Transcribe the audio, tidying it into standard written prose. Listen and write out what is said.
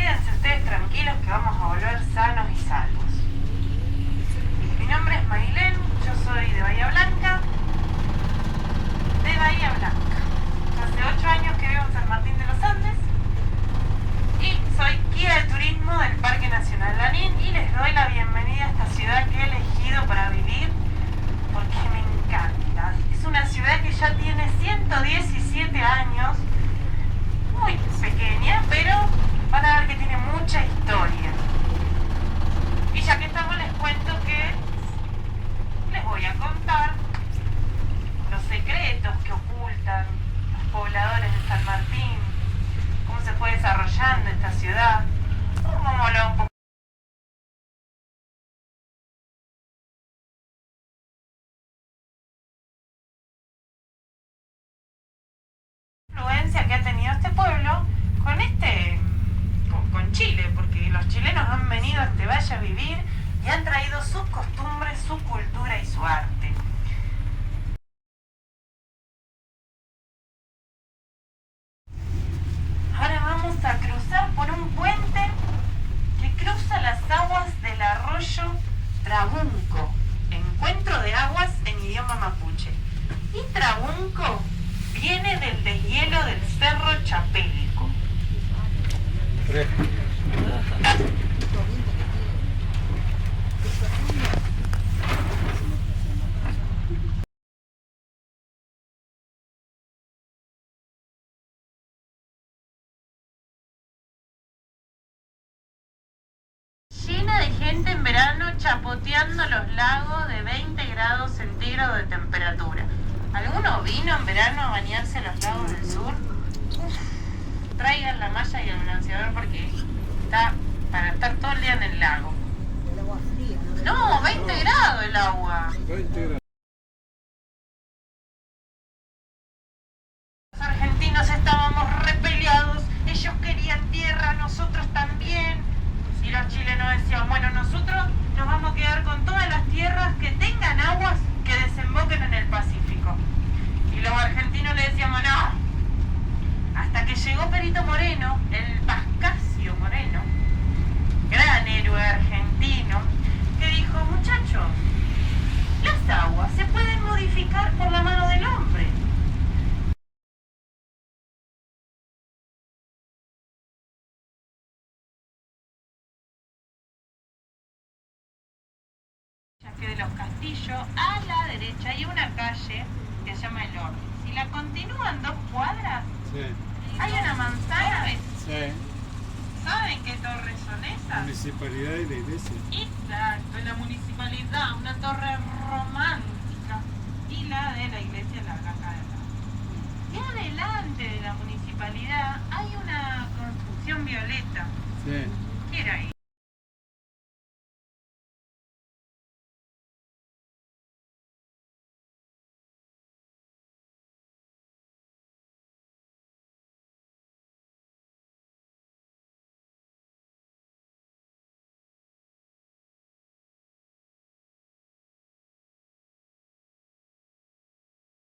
quédense ustedes tranquilos que vamos a volver sanos y salvos. Mi nombre es Mailén, yo soy de Bahía Blanca. Hace 8 años que vivo en San Martín de los Andes y soy guía de turismo del Parque Nacional Lanín y les doy la bienvenida a esta ciudad que he elegido para vivir porque me encanta. Es una ciudad que ya tiene 117 años, muy pequeña, pero van a ver que tiene mucha historia. Y ya que estamos, les cuento que les voy a contar los secretos que ocultan los pobladores de San Martín, cómo se fue desarrollando esta ciudad. Vamos a hablar un poco de la influencia que ha tenido este pueblo con Chile, porque los chilenos han venido a este valle a vivir y han traído sus costumbres, su cultura y su arte. Ahora vamos a cruzar por un puente que cruza las aguas del arroyo Trabunco, encuentro de aguas en idioma mapuche. Y Trabunco viene del deshielo del Cerro Chapélico. Llena de gente en verano chapoteando los lagos de 20 grados centígrados de temperatura. ¿Alguno vino en verano a bañarse en los lagos del sur? Traigan la malla y el bronceador porque está para estar todo el día en el lago. El agua fría, No, 20 grados el agua. 20 grados. Los argentinos estábamos repeleados, ellos querían tierra, nosotros también. Y los chilenos decían, bueno, nosotros nos vamos a quedar con todas las tierras que tengan aguas que desemboquen en el Pacífico. Y los argentinos le decíamos, no. Hasta que llegó Perito Moreno, el Pascasio Moreno, gran héroe argentino, que dijo, muchachos, las aguas se pueden modificar por la mano del hombre. Que de los castillos a la derecha hay una calle que se llama El Orden. Si la continúan 2 cuadras, Sí, hay una manzana. sí. ¿Saben qué torres son esas? Municipalidad y la iglesia. Exacto, la municipalidad, una torre romántica, y la de la iglesia La Blanca de Araujo. Y adelante de la municipalidad hay una construcción violeta. Sí. ¿Qué era ahí?